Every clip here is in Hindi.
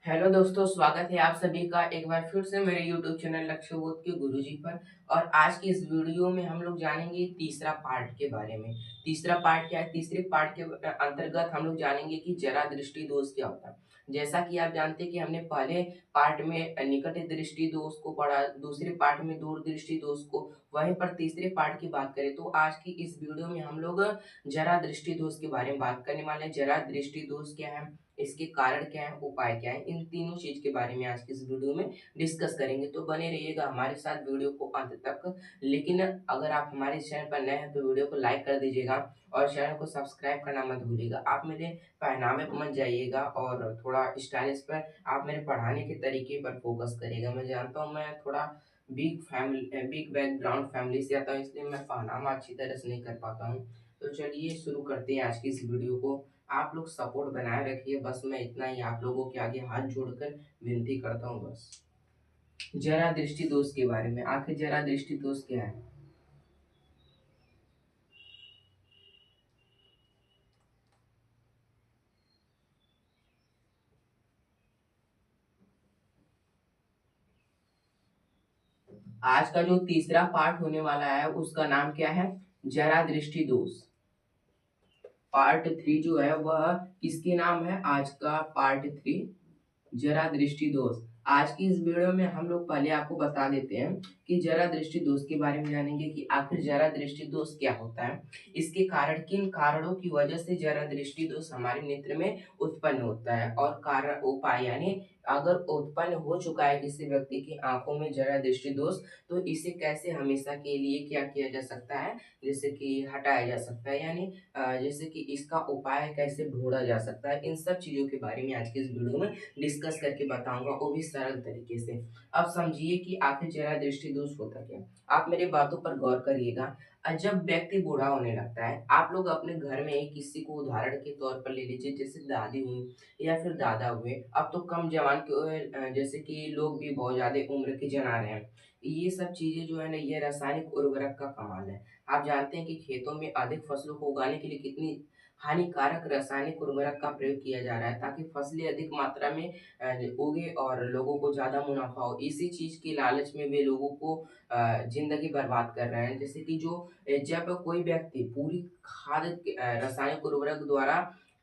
हेलो दोस्तों, स्वागत है आप सभी का एक बार फिर से मेरे YouTube चैनल लक्ष्यबोध के गुरुजी पर। और आज की इस वीडियो में हम लोग जानेंगे तीसरा पार्ट के बारे में। तीसरा पार्ट क्या है? तीसरे पार्ट के अंतर्गत हम लोग जानेंगे कि जरा दृष्टि दोष क्या होता है। जैसा कि आप जानते हैं कि हमने पहले पार्ट में निकट दृष्टि दोष को पढ़ा, दूसरे पार्ट में दूर दृष्टि दोष को, वहीं पर तीसरे पार्ट की बात करें तो आज की इस वीडियो में हम लोग जरा दृष्टि दोष के बारे में बात करने वाले हैं। जरा दृष्टि दोष क्या है, इसके कारण क्या है, उपाय क्या है, इन तीनों चीज के बारे में आज की इस वीडियो में डिस्कस करेंगे। तो बने रहिएगा हमारे साथ वीडियो को अंत तक। लेकिन अगर आप हमारे चैनल पर नए हैं तो वीडियो को लाइक कर दीजिएगा और चैनल को सब्सक्राइब करना मत भूलिएगा। आप मेरे पहनावे पर मत जाइएगा और थोड़ा स्टाइलिश पर, आप मेरे पढ़ाने के तरीके पर फोकस करिएगा। मैं जानता हूँ मैं थोड़ा बिग बैकग्राउंड फैमिली से आता हूँ, इसलिए मैं पहनावा अच्छी तरह से नहीं कर पाता हूँ। तो चलिए शुरू करते हैं आज की इस वीडियो को। आप लोग सपोर्ट बनाए रखिए, बस मैं इतना ही आप लोगों के आगे हाथ जोड़कर विनती करता हूँ बस। जरा दृष्टि दोष के बारे में, आखिर जरा दृष्टि दोष क्या है? आज का जो तीसरा पार्ट होने वाला है उसका नाम क्या है? जरा दृष्टि दोष। पार्ट 3 जो है वह किसके नाम है? आज का पार्ट 3 जरा दृष्टि दोष। आज की इस वीडियो में हम लोग पहले आपको बता देते हैं कि जरा दृष्टि दोष के बारे में जानेंगे कि आखिर जरा दृष्टि दोष क्या होता है, इसके कारण, किन कारणों की वजह से जरा दृष्टि दोष हमारे नेत्र में उत्पन्न होता है, और कारण उपाय, यानी अगर उत्पन्न हो चुका है किसी व्यक्ति की आंखों में जरा दृष्टि दोष, तो इसे कैसे हमेशा के लिए क्या किया जा सकता है, जैसे कि हटाया जा सकता है, यानी जैसे कि इसका उपाय कैसे ढूंढा जा सकता है। इन सब चीजों के बारे में आज की इस वीडियो में डिस्कस करके बताऊंगा, वो भी सरल तरीके से। अब समझिए कि आखिर जरा दृष्टि दोष होता क्या है। आप मेरी बातों पर गौर करिएगा। जब व्यक्ति बूढ़ा होने लगता है, आप लोग अपने घर में एक किसी को उदाहरण के तौर पर ले लीजिए, जैसे दादी हुई या फिर दादा हुए। अब तो कम जवान के जैसे कि लोग भी बहुत ज्यादा उम्र के जना रहे हैं। ये सब चीजें जो है ना, ये रासायनिक उर्वरक का कमाल है। आप जानते हैं कि खेतों में अधिक फसलों को उगाने के लिए कितनी हानिकारक रासायनिक उर्वरक का प्रयोग किया जा रहा है, ताकि फसलें अधिक मात्रा में उगे और लोगों को ज्यादा मुनाफा हो। इसी चीज के लालच में वे लोगों को जिंदगी बर्बाद कर रहे हैं। जैसे कि जो जब कोई व्यक्ति पूरी रासायनिक उर्वरक द्वारा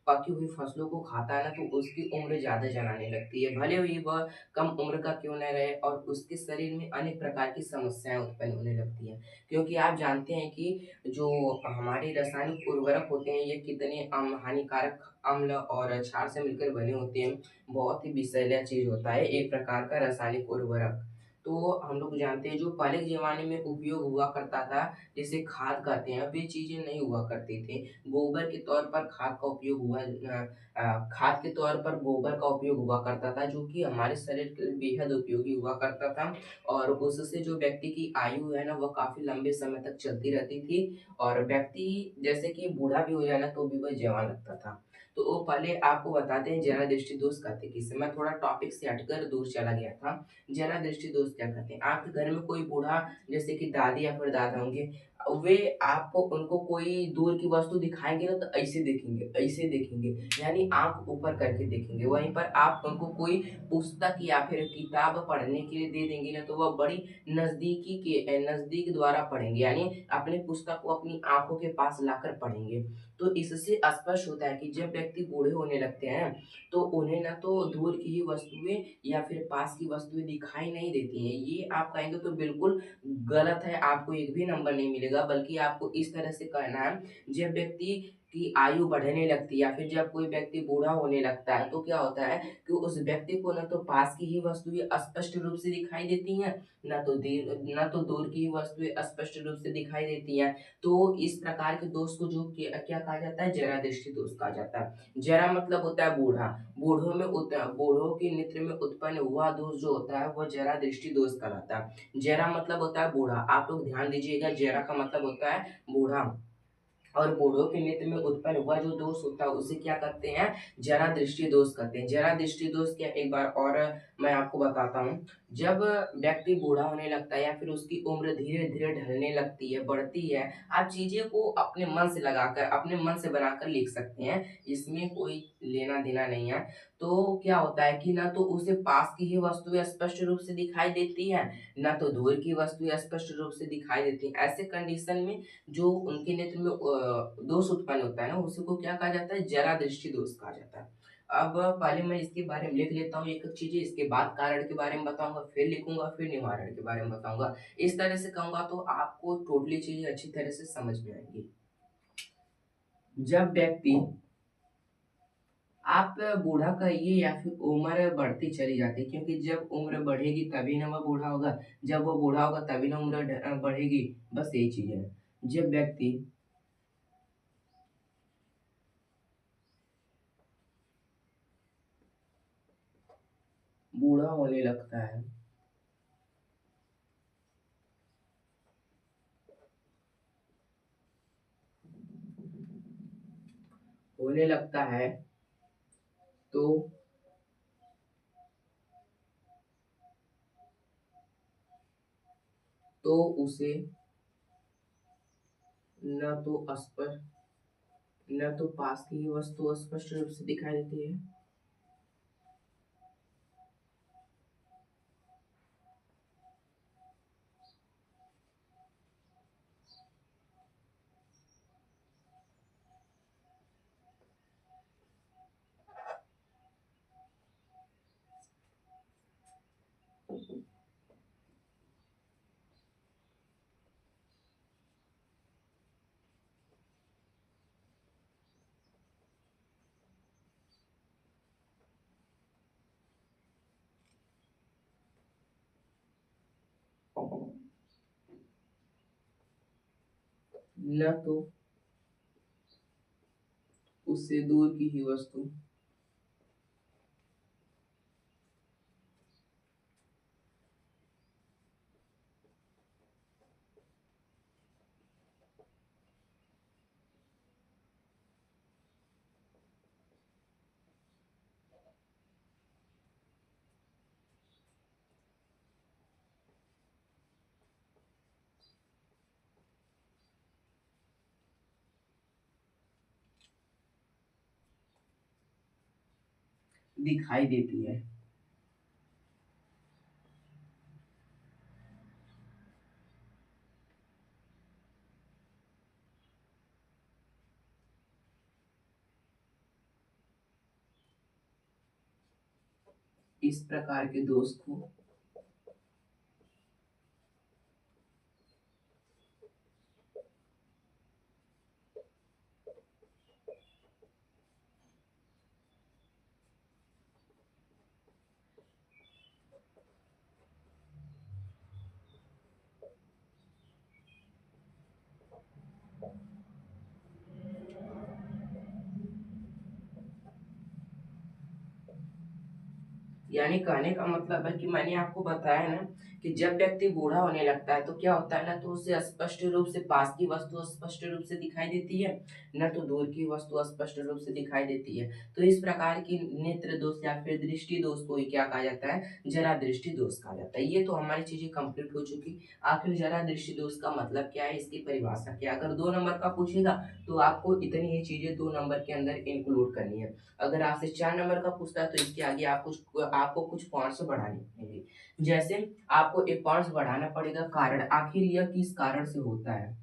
पकी हुई फसलों को खाता है ना, तो उसकी उम्र ज्यादा जनाने लगती है, भले ही वह कम उम्र का क्यों न रहे, और उसके शरीर में अनेक प्रकार की समस्याएं उत्पन्न होने लगती हैं। क्योंकि आप जानते हैं कि जो हमारे रासायनिक उर्वरक होते हैं, ये कितने हानिकारक अम्ल और क्षार से मिलकर बने होते हैं। बहुत ही विषैला चीज होता है एक प्रकार का रासायनिक उर्वरक। तो हम लोग जानते हैं जो पहले के जमाने में उपयोग हुआ करता था, जिसे खाद कहते हैं, वे चीजें नहीं हुआ करती थी। गोबर के तौर पर खाद का उपयोग खाद के तौर पर गोबर का उपयोग हुआ करता था, जो कि हमारे शरीर के लिए बेहद उपयोगी हुआ करता था। और उससे जो व्यक्ति की आयु है ना, वह काफी लंबे समय तक चलती रहती थी। और व्यक्ति जैसे कि बूढ़ा भी हो जाए ना, तो भी वह जवान लगता था। तो वो पहले आपको बताते हैं जरा दृष्टि दोष कहते किसे। मैं थोड़ा टॉपिक से हटकर दूर चला गया था। जरा दृष्टि दोष क्या कहते हैं? आपके घर में कोई बूढ़ा, जैसे कि दादी या फिर दादा होंगे, वे आपको उनको कोई दूर की वस्तु दिखाएंगे ना, तो ऐसे देखेंगे, ऐसे देखेंगे, यानी आंख ऊपर करके देखेंगे। वहीं पर आप उनको कोई पुस्तक या फिर किताब पढ़ने के लिए दे देंगे ना, तो वह बड़ी नजदीक द्वारा पढ़ेंगे, यानी अपनी पुस्तक को अपनी आंखों के पास लाकर पढ़ेंगे। तो इससे स्पष्ट होता है कि जब व्यक्ति बूढ़े होने लगते हैं, तो उन्हें ना तो दूर की ही वस्तुएं या फिर पास की वस्तुएं दिखाई नहीं देती हैं। ये आप कहेंगे तो बिल्कुल गलत है, आपको एक भी नंबर नहीं मिलेगा। बल्कि आपको इस तरह से कहना है, जब व्यक्ति की आयु बढ़ने लगती है या फिर जब कोई व्यक्ति बूढ़ा होने लगता है, तो क्या होता है कि उस व्यक्ति को न तो पास की ही वस्तुएं स्पष्ट रूप से दिखाई देती हैं, न तो दूर की ही वस्तुएं स्पष्ट रूप से दिखाई देती हैं। तो इस प्रकार के दोष को जो क्या कहा जाता है? जरा दृष्टि दोष कहा जाता है। जरा मतलब होता है बूढ़ा। बूढ़ों के नेत्र में उत्पन्न हुआ दोष जो होता है, वह जरा दृष्टि दोष कहलाता है। जरा मतलब होता है बूढ़ा। आप लोग ध्यान दीजिएगा, जरा का मतलब होता है बूढ़ा। और बूढ़ों के नेत्र में उत्पन्न हुआ जो दोष होता है, उसे क्या कहते हैं? जरा दृष्टि दोष कहते हैं। जरा दृष्टि दोष क्या, एक बार और मैं आपको बताता हूँ। जब व्यक्ति बूढ़ा होने लगता है या फिर उसकी उम्र धीरे-धीरे ढलने लगती है, बढ़ती है, आप चीज़ें को अपने मन से लगाकर, अपने मन से बनाकर लिख सकते हैं, इसमें कोई लेना-देना नहीं है। तो क्या होता है कि ना तो उसे पास की ही वस्तुएँ स्पष्ट रूप से दिखाई देती हैं, ना तो दूर की वस्तुएँ स्पष्ट रूप से दिखाई देती हैं। ऐसे कंडीशन में जो उनके नेत्र में दोष उत्पन्न होता है ना, उसी को क्या कहा जाता है? जरा दृष्टि दोष कहा जाता है। अब पहले मैं इसके बारे में लिख लेता हूँ एक-एक चीज़ें, इसके बाद कारण के बारे में बताऊँगा, फिर लिखूँगा, फिर निवारण के बारे में बताऊँगा। इस तरह से कहूँगा तो आपको टोटली चीज़ें अच्छी तरह से समझ में आएँगी। जब व्यक्ति आप बूढ़ा कहिए या फिर उम्र बढ़ती चली जाती है, क्योंकि जब उम्र बढ़ेगी तभी ना वह बूढ़ा होगा, जब वो बूढ़ा होगा तभी ना उम्र बढ़ेगी, बस यही चीज़ है। जब व्यक्ति बूढ़ा होने लगता है, होने लगता है तो उसे न तो न तो पास की ही वस्तु स्पष्ट रूप से दिखाई देती है, न तो उससे दूर की ही वस्तु दिखाई देती है। इस प्रकार के दोष को यानी कहने का मतलब है कि मैंने आपको बताया ना कि जब व्यक्ति बूढ़ा होने लगता है तो क्या होता है ना, तो उसे स्पष्ट रूप से पास की वस्तु स्पष्ट रूप से दिखाई देती है, न तो दूर की वस्तु स्पष्ट रूप से दिखाई देती है। तो इस प्रकार की नेत्र दोष या फिर दृष्टि दोष को ही क्या कहा जाता है? जरा दृष्टि दोष कहा जाता है। ये तो हमारी चीजें कंप्लीट हो चुकी। आखिर जरा दृष्टि दोष का मतलब क्या है, इसकी परिभाषा क्या है? अगर 2 नंबर का पूछेगा तो आपको इतनी ही चीजें 2 नंबर के अंदर इंक्लूड करनी है। अगर आपसे 4 नंबर का पूछता है तो इसके आगे आपको कुछ पॉइंट्स बढ़ाने पड़ेंगे। जैसे आपको एक पॉइंट्स बढ़ाना पड़ेगा कारण, आखिर यह किस कारण से होता है।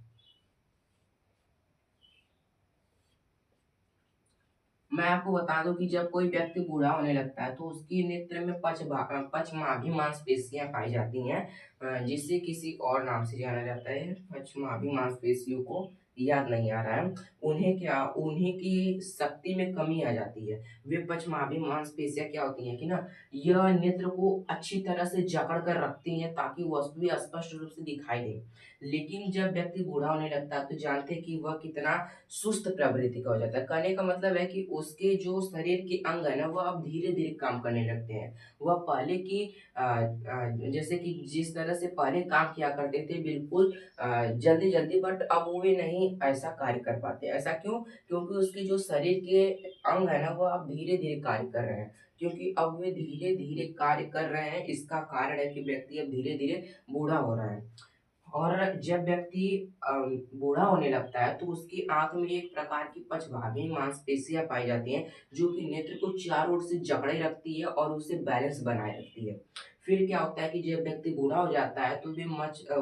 मैं आपको बता दूं कि जब कोई व्यक्ति बूढ़ा होने लगता है तो उसकी नेत्र में पचमाभी मांसपेशियां पाई जाती हैं, जिसे किसी और नाम से जाना जाता है। पचमाभी मांसपेशियों को याद नहीं आ रहा है। उन्हें की शक्ति में कमी आ जाती है। वे पचमाभी मांसपेशियां क्या होती हैं कि ना, यह नेत्र को अच्छी तरह से जकड़ कर रखती हैं ताकि वस्तुएं स्पष्ट रूप से दिखाई दें। लेकिन जब व्यक्ति बूढ़ा होने लगता है तो जानते हैं कि वह कितना सुस्त प्रवृत्ति का हो जाता है। कहने का मतलब है कि उसके जो शरीर के अंग है ना, वह अब धीरे-धीरे काम करने लगते हैं। वह पहले की जैसे कि जिस तरह से पहले काम किया करते थे बिल्कुल जल्दी-जल्दी, बट अब वे नहीं नहीं ऐसा कार्य कर पाते। ऐसा क्यों? क्योंकि उसके जो शरीर के अंग है ना वो अब धीरे धीरे कार्य कर रहे हैं। क्योंकि अब वे धीरे धीरे कार्य कर रहे हैं, इसका कारण है कि व्यक्ति अब धीरे धीरे बूढ़ा हो रहा है। और जब व्यक्ति बूढ़ा होने लगता है तो उसकी आंख में एक प्रकार की पचभागी मांसपेशियां पाई जाती हैं, जो कि नेत्र को चारों ओर से जकड़े रखती है और उसे बैलेंस बनाए रखती है। फिर क्या होता है कि जब व्यक्ति बूढ़ा हो जाता है तो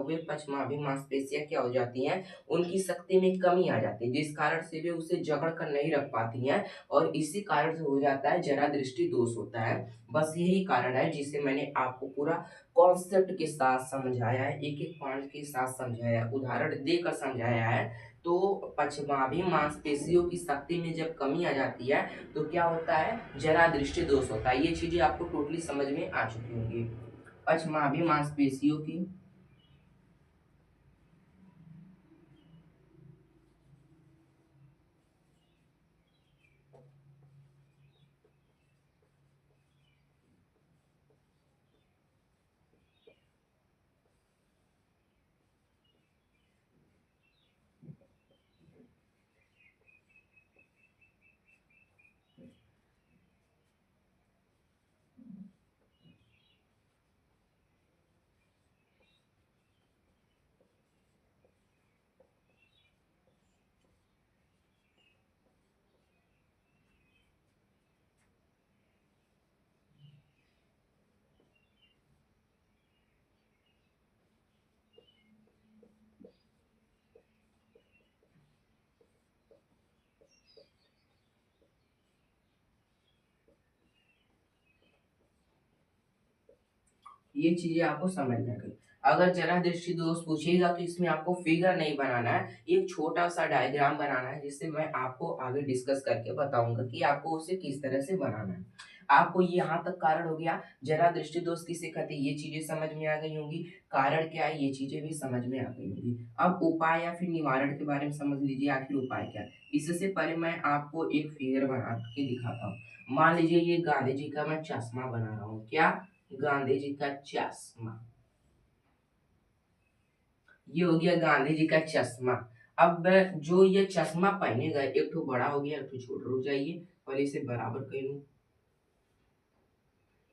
वे पचमाभी मांसपेशियां क्या हो जाती हैं, उनकी शक्ति में कमी आ जाती है, जिस कारण से वे उसे जकड़ कर नहीं रख पाती हैं, और इसी कारण से हो जाता है जरा दृष्टि दोष होता है। बस यही कारण है जिसे मैंने आपको पूरा कॉन्सेप्ट के साथ समझाया है, एक एक पॉइंट के साथ समझाया है, उदाहरण देकर समझाया है। तो पश्चिमाभी मांसपेशियों की शक्ति में जब कमी आ जाती है तो क्या होता है, जरा दृष्टि दोष होता है। ये चीजें आपको टोटली समझ में आ चुकी होंगी। पश्चिमाभी मांसपेशियों की ये चीजें आपको समझ में आ गई। अगर जरा दृष्टि दोष पूछेगा तो इसमें आपको फिगर नहीं बनाना है, एक छोटा सा डायग्राम बनाना है, जिससे मैं आपको आगे डिस्कस करके बताऊंगा कि आपको उसे किस तरह से बनाना है। आपको यहाँ तक कारण हो गया, जरा दृष्टि दोष किसे कहते हैं, ये चीजें समझ में आ गई होंगी। कारण क्या है, ये चीजें भी समझ में आ गई होंगी। अब उपाय या फिर निवारण के बारे में समझ लीजिए, आखिर उपाय क्या है। इससे पहले मैं आपको एक फिगर बना के दिखाता हूँ। मान लीजिए ये गांधी जी का मैं चश्मा बना रहा हूँ। क्या? गांधी जी का चश्मा। ये हो गया गांधी जी का चश्मा। अब जो ये चश्मा पहनेगा, एक तो बड़ा हो गया, एक तो छोटा। रुक जाइए, पहले इसे बराबर कर लूं।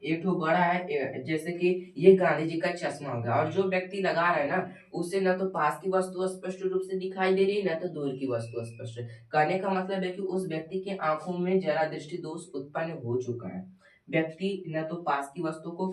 एक तो बड़ा है, जैसे कि ये गांधी जी का चश्मा हो गया, और जो व्यक्ति लगा रहा है ना, उसे न तो पास की वस्तु स्पष्ट रूप से दिखाई दे रही है, न तो दूर की वस्तु स्पष्ट। कहने का मतलब है कि उस व्यक्ति के आंखों में जरा दृष्टि दोष उत्पन्न हो चुका है। व्यक्ति न तो पास की वस्तु को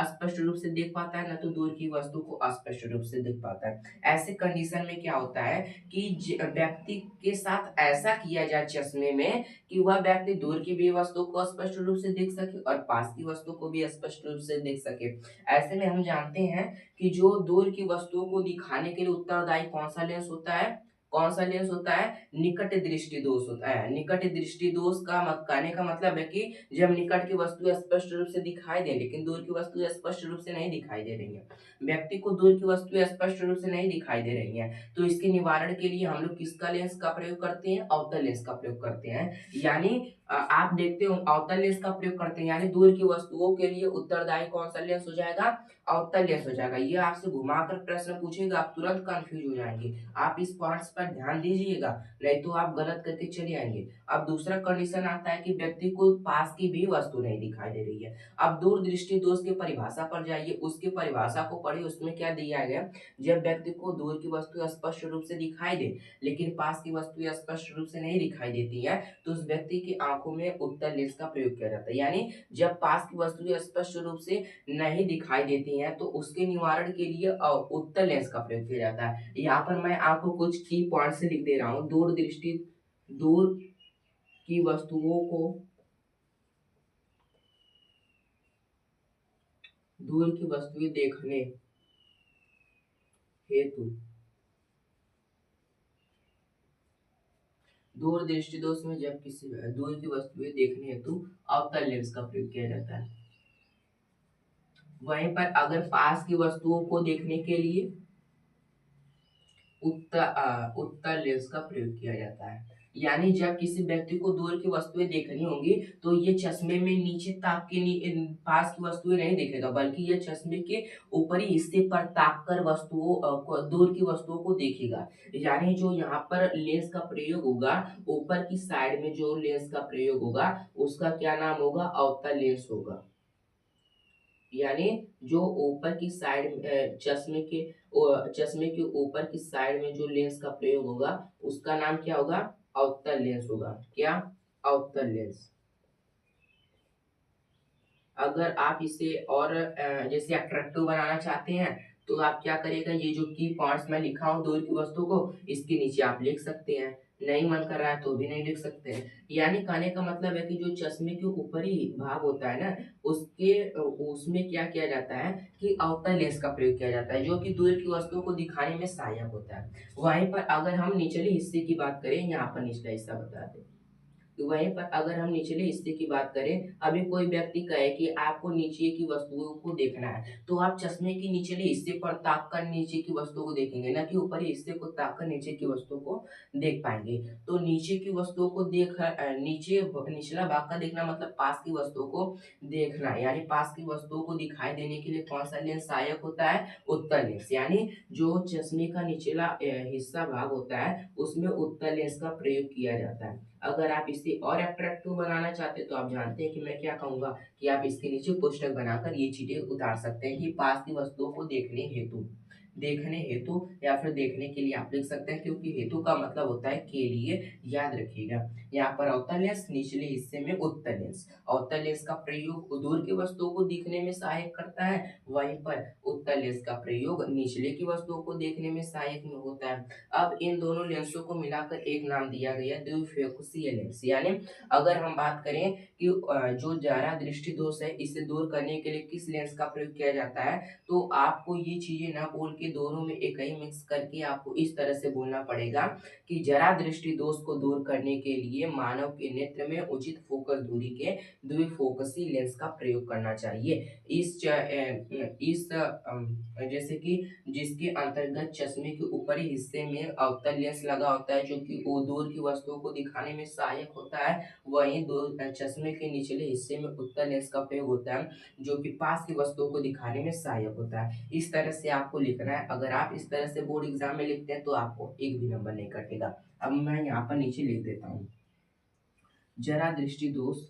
स्पष्ट रूप से देख पाता है, न तो दूर की वस्तु को स्पष्ट रूप से देख पाता है। ऐसे कंडीशन में क्या होता है कि व्यक्ति के साथ ऐसा किया जाए चश्मे में कि वह व्यक्ति दूर की भी वस्तु को स्पष्ट रूप से देख सके और पास की वस्तु को भी स्पष्ट रूप से देख सके। ऐसे में हम जानते हैं कि जो दूर की वस्तुओं को दिखाने के लिए उत्तरदायी कौन सा लेंस होता है, कौन सा लेंस होता है, निकट दृष्टि दोष होता है। निकट दृष्टि दोष का कहने का मतलब है कि जब निकट की वस्तु स्पष्ट रूप से दिखाई दे लेकिन दूर की वस्तु स्पष्ट रूप से नहीं दिखाई दे रही है, व्यक्ति को दूर की वस्तु स्पष्ट रूप से नहीं दिखाई दे रही है, तो इसके निवारण के लिए हम लोग किसका लेंस का प्रयोग करते हैं, अवतल लेंस का प्रयोग करते हैं। यानी आप देखते हो अवतल लेंस का प्रयोग करते हैं, यानी दूर की वस्तुओं के लिए उत्तरदायी कौन सा लेंस हो जाएगा, अवतल लेंस हो जाएगा। ये आपसे घुमाकर प्रश्न पूछेगा, आप तुरंत कंफ्यूज हो जाएंगे। आप इस पॉइंट्स पर ध्यान दीजिएगा, नहीं तो आप गलत करके चले आएंगे। अब दूसरा कंडीशन आता है कि व्यक्ति को पास की भी वस्तु नहीं दिखाई दे रही है। अब दूर दृष्टि दोष की परिभाषा पर जाइए, उसकी परिभाषा को पढ़िए, उसमें क्या दिया गया। जब व्यक्ति को दूर की वस्तु स्पष्ट रूप से दिखाई दे लेकिन पास की वस्तु स्पष्ट रूप से नहीं दिखाई देती है, तो उस व्यक्ति की आंखों में उत्तल लेंस का प्रयोग किया जाता है। यानी जब पास की वस्तु स्पष्ट रूप से नहीं दिखाई देती हैं तो उसके निवारण के लिए उत्तल लेंस का प्रयोग किया जाता है। यहाँ पर मैं आपको कुछ की पॉइंट्स लिख दे रहा हूँ। दूर की वस्तुओं को दूर की वस्तुएं देखने हेतु दूर दृष्टि दोष में जब किसी दूर की वस्तुएं देखने हेतु अवतल लेंस का प्रयोग किया जाता है। वहीं पर अगर पास की वस्तुओं को देखने के लिए उत्तल लेंस का प्रयोग किया जाता है। यानी जब किसी व्यक्ति को दूर की वस्तुएं देखनी होंगी तो ये चश्मे में नीचे ताक के पास की वस्तुएं नहीं देखेगा, बल्कि ये चश्मे के ऊपरी हिस्से पर ताक कर दूर की वस्तुओं को देखेगा। यानी जो यहाँ पर लेंस का प्रयोग होगा, ऊपर की साइड में जो लेंस का प्रयोग होगा उसका क्या नाम होगा? अवतल लेंस होगा। यानी जो ऊपर की साइड चश्मे के ऊपर की साइड में जो लेंस का प्रयोग होगा उसका नाम क्या होगा? अवतल लेंस होगा। क्या? अवतल लेंस। अगर आप इसे और जैसे अट्रैक्टिव बनाना चाहते हैं तो आप क्या करेगा, ये जो की पॉइंट्स मैं लिखा हूँ दूर की वस्तु को, इसके नीचे आप लिख सकते हैं। नहीं मन कर रहा है तो भी नहीं लिख सकते हैं। यानी कहने का मतलब है कि जो चश्मे के ऊपरी भाग होता है ना, उसके उसमें क्या किया जाता है कि अवतल लेंस का प्रयोग किया जाता है, जो कि दूर की वस्तुओं को दिखाने में सहायक होता है। वहीं पर अगर हम निचले हिस्से की बात करें, यहाँ पर निचला हिस्सा बता दें, तो वहीं पर अगर हम निचले हिस्से की बात करें, अभी कोई व्यक्ति कहे कि आपको नीचे की वस्तुओं को देखना है, तो आप चश्मे के निचले हिस्से पर ताक कर नीचे की वस्तुओं को देखेंगे, ना कि ऊपरी हिस्से को ताक कर नीचे की वस्तुओं को देख पाएंगे। तो नीचे की वस्तुओं को निचला भाग का देखना मतलब पास की वस्तुओं को देखना, यानी पास की वस्तुओं को दिखाई देने के लिए कौन सा लेंस सहायक होता है? उत्तल लेंस। यानी जो चश्मे का निचला हिस्सा भाग होता है उसमें उत्तल लेंस का प्रयोग किया जाता है। अगर आप इसे और अट्रैक्टिव बनाना चाहते हैं तो आप जानते हैं कि मैं क्या कहूंगा, कि आप इसके नीचे कोष्ठक बनाकर ये चीजें उतार सकते हैं कि पास की वस्तुओं को देखने हेतु या फिर देखने के लिए आप लिख सकते हैं, क्योंकि हेतु का मतलब होता है के लिए। याद रखिएगा, यहाँ पर अवतल लेंस, निचले हिस्से में उत्तल लेंस। अवतल लेंस का प्रयोग दूर की वस्तुओं को दिखने में सहायक करता है, वहीं पर उत्तल लेंस का प्रयोग निचले की वस्तुओं को देखने में सहायक होता है। अब इन दोनों लेंसों को मिलाकर एक नाम दिया गया द्विफोकसीय लेंस। यानी अगर हम बात करें कि जो जरा दृष्टि दोष है इसे दूर करने के लिए किस लेंस का प्रयोग किया जाता है, तो आपको ये चीजें ना बोल के दोनों में एक ही मिक्स करके आपको इस तरह से बोलना पड़ेगा कि जरा दृष्टि दोष को दूर करने के लिए मानव के नेत्र में उचित फोकस दूरी के द्विफोकसी लेंस का प्रयोग करना चाहिए। जैसे कि जिसके अंतर्गत चश्मे के ऊपरी हिस्से में अवतल लेंस लगा होता है, जो कि वो दूर की वस्तुओं को दिखाने में सहायक होता है, वहीं चश्मे के निचले हिस्से में उत्तल लेंस का प्रयोग होता है, जो कि पास की वस्तुओं को दिखाने में सहायक होता है। इस तरह से आपको लिखना है। अगर आप इस तरह से बोर्ड एग्जाम में लिखते हैं तो आपको एक भी नंबर नहीं कटेगा। अब मैं यहाँ पर नीचे लिख देता हूँ, जरा दृष्टि दोष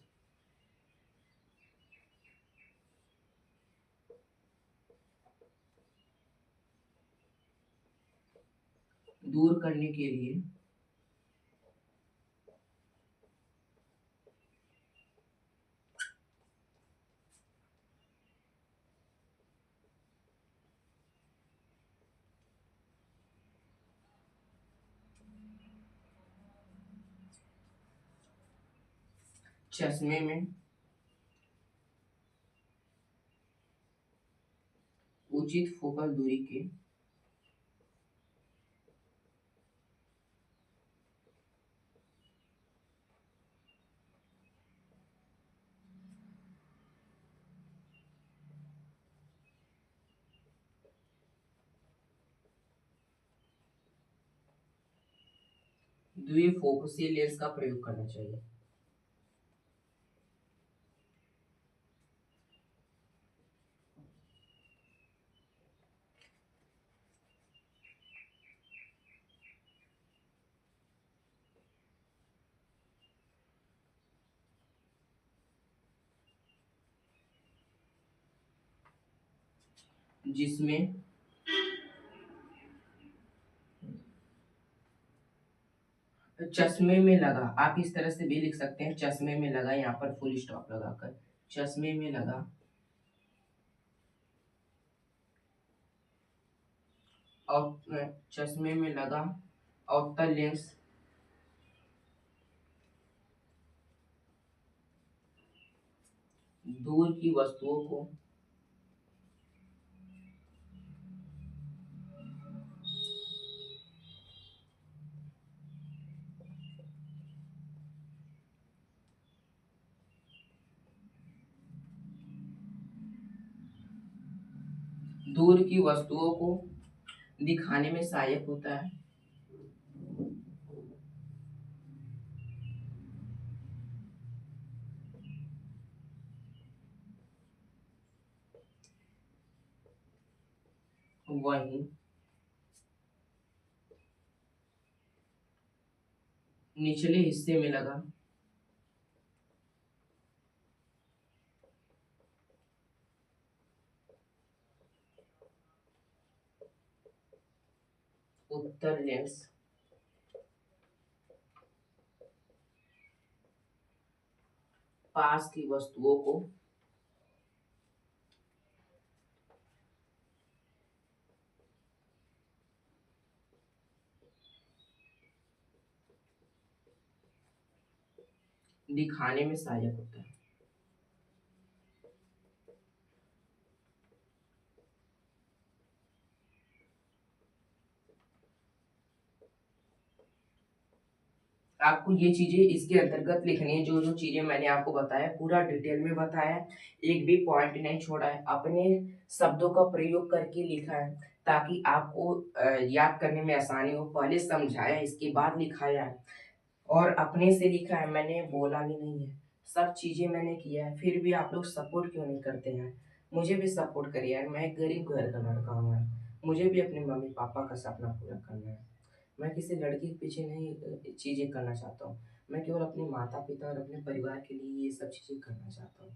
दूर करने के लिए चश्मे में उचित फोकस दूरी के द्विफोकसीय लेंस का प्रयोग करना चाहिए। जिसमें चश्मे में लगा, आप इस तरह से भी लिख सकते हैं, चश्मे में लगा, यहाँ पर फुल स्टॉप लगाकर चश्मे में लगा और चश्मे में लगा अवतल लेंस दूर की वस्तुओं को दूर की वस्तुओं को दिखाने में सहायक होता है। वहीं निचले हिस्से में लगा। उत्तर लेंस पास की वस्तुओं को दिखाने में सहायक होता है। आपको ये चीजें इसके अंतर्गत लिखनी है, जो जो चीजें मैंने आपको बताया पूरा डिटेल में बताया है, एक भी पॉइंट नहीं छोड़ा है, अपने शब्दों का प्रयोग करके लिखा है ताकि आपको याद करने में आसानी हो। पहले समझाया इसके बाद लिखाया है और अपने से लिखा है, मैंने बोला भी नहीं है, सब चीजें मैंने किया है। फिर भी आप लोग सपोर्ट क्यों नहीं करते हैं? मुझे भी सपोर्ट करिए यार, मैं एक गरीब घर का लड़का हूँ यार, मुझे भी अपने मम्मी पापा का सपना पूरा करना है। मैं किसी लड़की के पीछे नहीं चीजें करना चाहता हूँ, मैं केवल अपने माता पिता और अपने परिवार के लिए ये सब चीजें करना चाहता हूँ।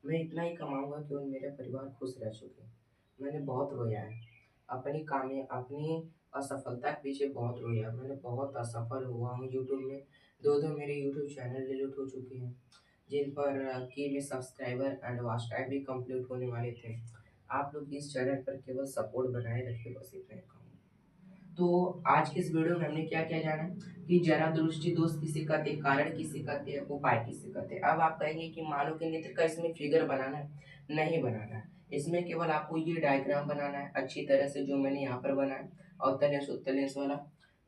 मैं इतना ही कमाऊंगा कि और मेरा परिवार खुश रह सके। मैंने बहुत रोया है अपनी असफलता के पीछे, बहुत रोया। मैंने बहुत असफल हुआ हूँ यूट्यूब में, दो दो मेरे यूट्यूब चैनल डिलीट हो चुके हैं जिन पर के में सब्सक्राइबर एंड वॉच टाइम भी कंप्लीट होने वाले थे। आप लोग इस चैनल पर केवल सपोर्ट बनाए रखिए, बस इतना ही कहूँगा। तो आज की इस वीडियो में हमने क्या क्या जाना कि जरा दृष्टि दोष किसे कहते हैं, कारण किसे कहते हैं, उपाय किसे कहते हैं। अब आप कहेंगे कि मानव के नेत्र का इसमें फिगर बनाना है, नहीं बनाना है। इसमें केवल आपको ये डायग्राम बनाना है अच्छी तरह से, जो मैंने यहाँ पर बनाया अवतल लेंस उत्तल लेंस वाला।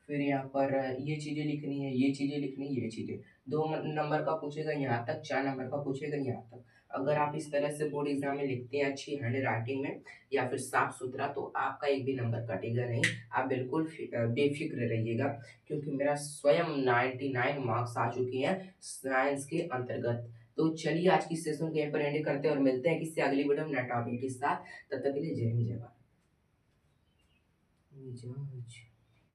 फिर यहाँ पर ये चीजें लिखनी है, ये चीजें लिखनी है, ये चीजें। 2 नंबर का पूछेगा यहाँ तक, 4 नंबर का पूछेगा यहाँ तक। अगर आप इस तरह से बोर्ड एग्जाम में लिखते हैं अच्छी हैंड राइटिंग में या फिर साफ सुथरा, तो आपका एक भी नंबर कटेगा नहीं। आप बिल्कुल बेफिक्र रहिएगा, क्योंकि मेरा स्वयं 99 मार्क्स आ चुके हैं साइंस के अंतर्गत। तो चलिए आज की सेशन को यहीं पर एंड करते हैं और मिलते हैं किसी अगली वीडियो में नए टॉपिक के साथ। तब तक के लिए जय हिंद जय भारत।